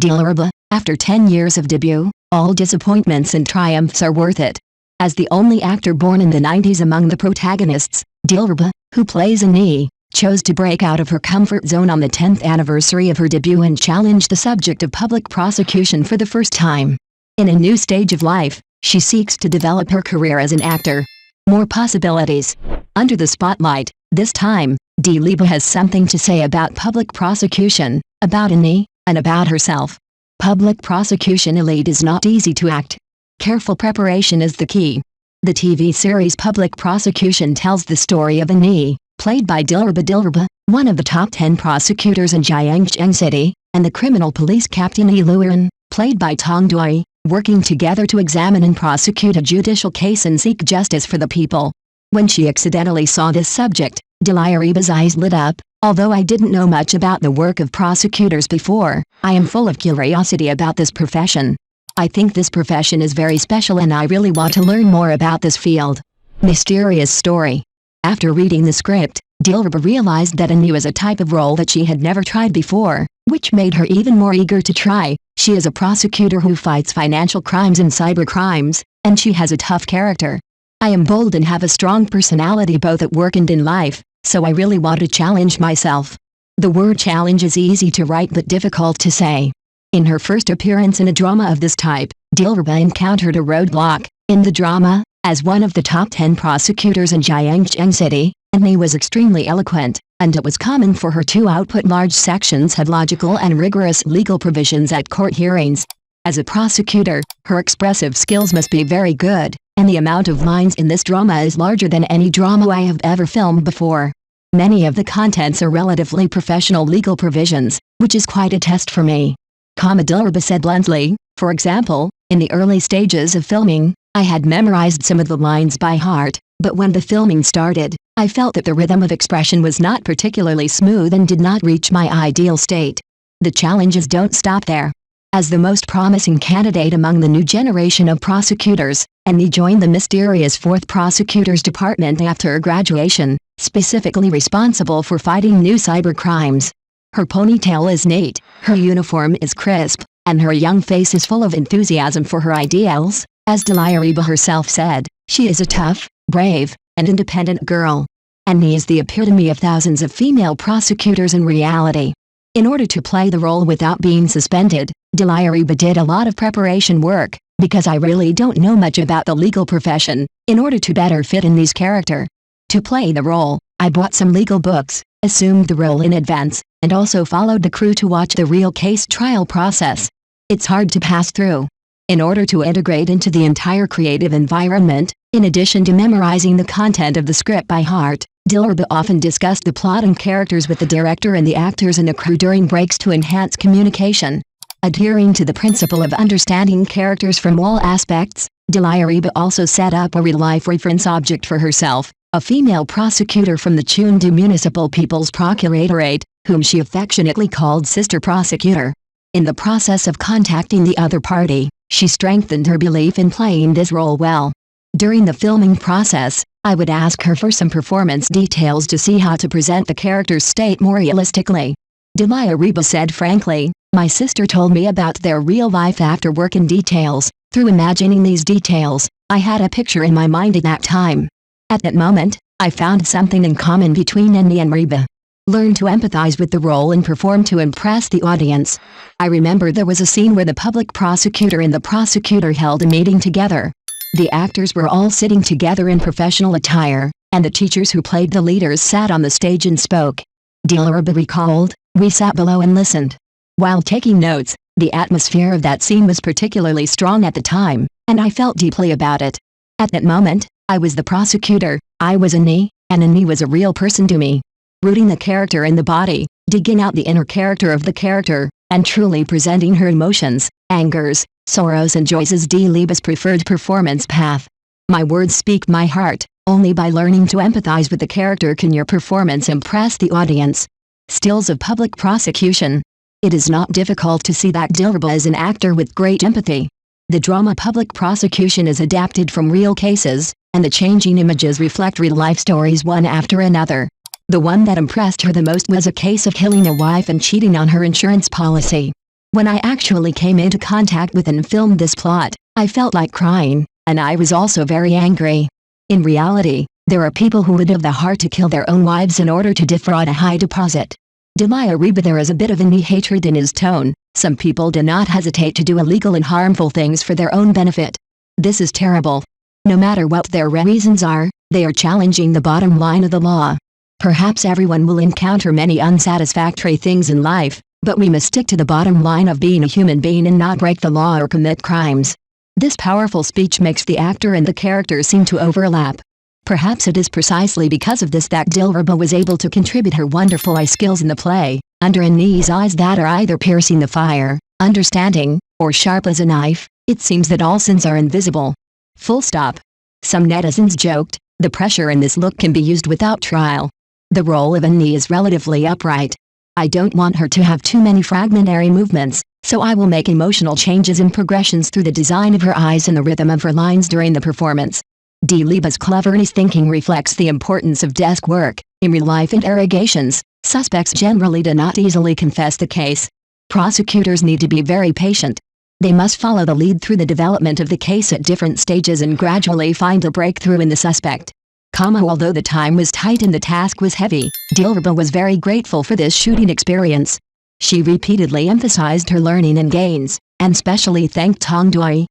Dilraba, after 10 years of debut, all disappointments and triumphs are worth it. As the only actor born in the 90s among the protagonists, Dilraba, who plays Annie, chose to break out of her comfort zone on the 10th anniversary of her debut and challenge the subject of public prosecution for the first time. In a new stage of life, she seeks to develop her career as an actor. More possibilities. Under the spotlight, this time, Dilraba has something to say about public prosecution, about Annie, and about herself. Public prosecution elite is not easy to act. Careful preparation is the key. The TV series Public Prosecution tells the story of Annie, played by Dilraba, one of the top 10 prosecutors in Jiangcheng City, and the criminal police captain Yi Luan, played by Tong Dui, working together to examine and prosecute a judicial case and seek justice for the people. When she accidentally saw this subject, Dilireba's eyes lit up. Although I didn't know much about the work of prosecutors before, I am full of curiosity about this profession. I think this profession is very special and I really want to learn more about this field. Mysterious story. After reading the script, Dilraba realized that Annie was a type of role that she had never tried before, which made her even more eager to try. She is a prosecutor who fights financial crimes and cyber crimes, and she has a tough character. I am bold and have a strong personality both at work and in life, so I really want to challenge myself. The word challenge is easy to write but difficult to say. In her first appearance in a drama of this type, Dilraba encountered a roadblock. In the drama, as one of the top 10 prosecutors in Jiangcheng City, Annie was extremely eloquent, and it was common for her to output large sections had logical and rigorous legal provisions at court hearings. As a prosecutor, her expressive skills must be very good, and the amount of lines in this drama is larger than any drama I have ever filmed before. Many of the contents are relatively professional legal provisions, which is quite a test for me. Dilraba said bluntly, for example, in the early stages of filming, I had memorized some of the lines by heart, but when the filming started, I felt that the rhythm of expression was not particularly smooth and did not reach my ideal state. The challenges don't stop there. As the most promising candidate among the new generation of prosecutors, Annie joined the mysterious 4th Prosecutor's Department after graduation, specifically responsible for fighting new cyber crimes. Her ponytail is neat, her uniform is crisp, and her young face is full of enthusiasm for her ideals. As Dilireba herself said, she is a tough, brave, and independent girl. Annie is the epitome of thousands of female prosecutors in reality. In order to play the role without being suspended, Dilireba did a lot of preparation work, because I really don't know much about the legal profession, in order to better fit in this character. To play the role, I bought some legal books, assumed the role in advance, and also followed the crew to watch the real case trial process. It's hard to pass through. In order to integrate into the entire creative environment, in addition to memorizing the content of the script by heart, Dilraba often discussed the plot and characters with the director and the actors and the crew during breaks to enhance communication. Adhering to the principle of understanding characters from all aspects, Dilireba also set up a real-life reference object for herself, a female prosecutor from the Chengdu Municipal People's Procuratorate, whom she affectionately called Sister Prosecutor. In the process of contacting the other party, she strengthened her belief in playing this role well. During the filming process, I would ask her for some performance details to see how to present the character's state more realistically. Dilireba said frankly, "My sister told me about their real-life after-work in details. Through imagining these details, I had a picture in my mind at that time. At that moment, I found something in common between Annie and Reba. Learn to empathize with the role and perform to impress the audience." I remember there was a scene where the public prosecutor and the prosecutor held a meeting together. The actors were all sitting together in professional attire, and the teachers who played the leaders sat on the stage and spoke. Dilraba recalled, "We sat below and listened. While taking notes, the atmosphere of that scene was particularly strong at the time, and I felt deeply about it. At that moment, I was the prosecutor, I was Annie, and Annie was a real person to me. Rooting the character in the body, digging out the inner character of the character, and truly presenting her emotions, angers, sorrows and joys is Dilireba's preferred performance path. My words speak my heart. Only by learning to empathize with the character can your performance impress the audience." Stills of public prosecution. It is not difficult to see that Dilraba is an actor with great empathy. The drama Public Prosecution is adapted from real cases, and the changing images reflect real-life stories one after another. The one that impressed her the most was a case of killing a wife and cheating on her insurance policy. When I actually came into contact with and filmed this plot, I felt like crying, and I was also very angry. In reality, there are people who would have the heart to kill their own wives in order to defraud a high deposit. Dilireba, there is a bit of any hatred in his tone. Some people do not hesitate to do illegal and harmful things for their own benefit. This is terrible. No matter what their reasons are, they are challenging the bottom line of the law. Perhaps everyone will encounter many unsatisfactory things in life, but we must stick to the bottom line of being a human being and not break the law or commit crimes. This powerful speech makes the actor and the character seem to overlap. Perhaps it is precisely because of this that Dilraba was able to contribute her wonderful eye skills in the play, under Annie's eyes that are either piercing the fire, understanding, or sharp as a knife. It seems that all sins are invisible. Full stop. Some netizens joked, the pressure in this look can be used without trial. The role of Annie is relatively upright. I don't want her to have too many fragmentary movements, so I will make emotional changes and progressions through the design of her eyes and the rhythm of her lines during the performance. Dilireba's cleverness thinking reflects the importance of desk work. In real-life interrogations, suspects generally do not easily confess the case. Prosecutors need to be very patient. They must follow the lead through the development of the case at different stages and gradually find a breakthrough in the suspect. Although the time was tight and the task was heavy, Dilraba was very grateful for this shooting experience. She repeatedly emphasized her learning and gains, and specially thanked Tong Doi,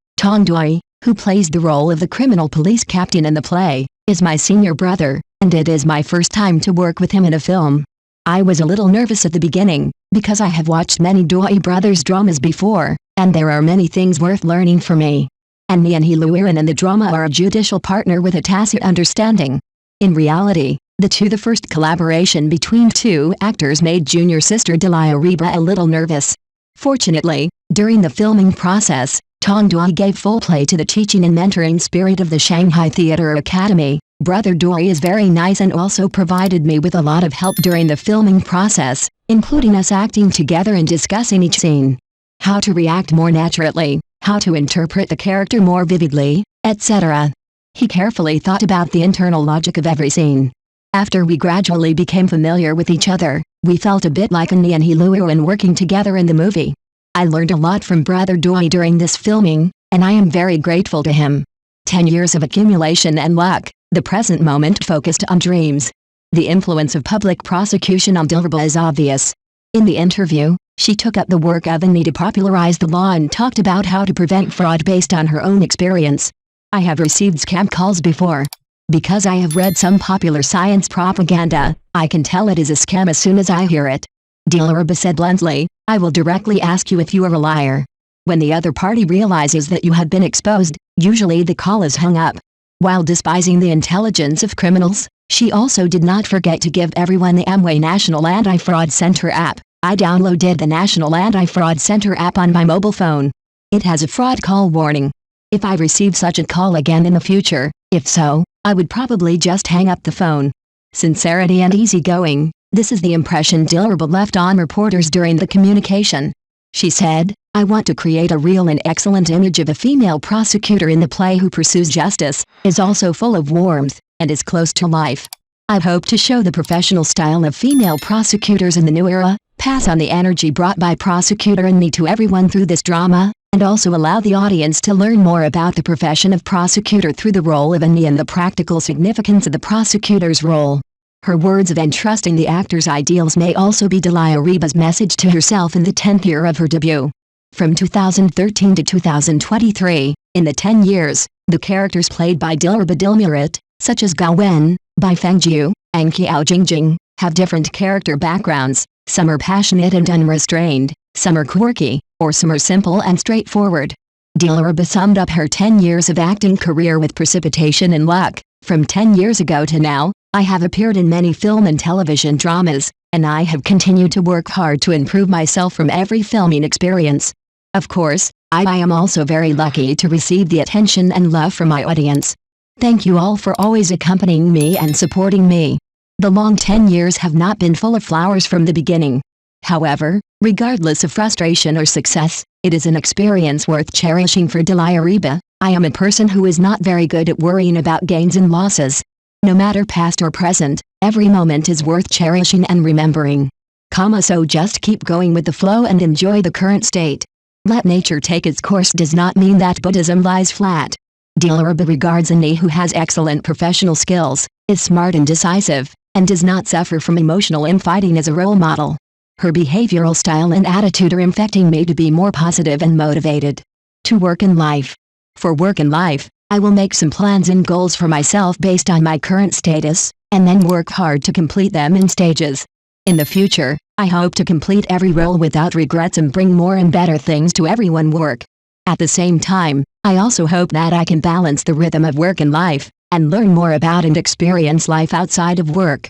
who plays the role of the criminal police captain in the play, is my senior brother, and it is my first time to work with him in a film. I was a little nervous at the beginning, because I have watched many Doi brothers dramas before, and there are many things worth learning for me. Annie and Hiluiran in the drama are a judicial partner with a tacit understanding. In reality, the first collaboration between two actors made junior sister Dilireba a little nervous. Fortunately, during the filming process, Tong Doi gave full play to the teaching and mentoring spirit of the Shanghai Theatre Academy. Brother Doi is very nice and also provided me with a lot of help during the filming process, including us acting together and discussing each scene. How to react more naturally, how to interpret the character more vividly, etc. He carefully thought about the internal logic of every scene. After we gradually became familiar with each other, we felt a bit like Annie and Hiluiran working together in the movie. I learned a lot from Brother Doi during this filming, and I am very grateful to him. 10 years of accumulation and luck, the present moment focused on dreams. The influence of public prosecution on Dilraba is obvious. In the interview, she took up the work of Annie to popularize the law and talked about how to prevent fraud based on her own experience. I have received scam calls before. Because I have read some popular science propaganda, I can tell it is a scam as soon as I hear it. Dilraba said bluntly, I will directly ask you if you are a liar. When the other party realizes that you have been exposed, usually the call is hung up. While despising the intelligence of criminals, she also did not forget to give everyone the Amway National Anti-Fraud Center app. I downloaded the National Anti-Fraud Center app on my mobile phone. It has a fraud call warning. If I receive such a call again in the future, if so, I would probably just hang up the phone. Sincerity and easygoing, this is the impression Dilraba left on reporters during the communication. She said, I want to create a real and excellent image of a female prosecutor in the play who pursues justice, is also full of warmth, and is close to life. I hope to show the professional style of female prosecutors in the new era, pass on the energy brought by Prosecutor Annie to everyone through this drama, and also allow the audience to learn more about the profession of prosecutor through the role of Annie and the practical significance of the prosecutor's role. Her words of entrusting the actor's ideals may also be Dilireba's message to herself in the 10th year of her debut. From 2013 to 2023, in the 10 years, the characters played by Dilraba Dilmurat, such as Gao Wen, Bai Fengjiu, and Qiao Jingjing, have different character backgrounds. Some are passionate and unrestrained, some are quirky, or some are simple and straightforward. Dilraba summed up her 10 years of acting career with precipitation and luck. From 10 years ago to now, I have appeared in many film and television dramas, and I have continued to work hard to improve myself from every filming experience. Of course, I am also very lucky to receive the attention and love from my audience. Thank you all for always accompanying me and supporting me. The long 10 years have not been full of flowers from the beginning. However, regardless of frustration or success, it is an experience worth cherishing for Dilireba. I am a person who is not very good at worrying about gains and losses. No matter past or present, every moment is worth cherishing and remembering. So just keep going with the flow and enjoy the current state. Let nature take its course does not mean that Buddhism lies flat. Dilraba regards a knee who has excellent professional skills, is smart and decisive, and does not suffer from emotional infighting as a role model. Her behavioral style and attitude are infecting me to be more positive and motivated. To work and life. For work and life, I will make some plans and goals for myself based on my current status, and then work hard to complete them in stages. In the future, I hope to complete every role without regrets and bring more and better things to everyone work. At the same time, I also hope that I can balance the rhythm of work and life, and learn more about and experience life outside of work.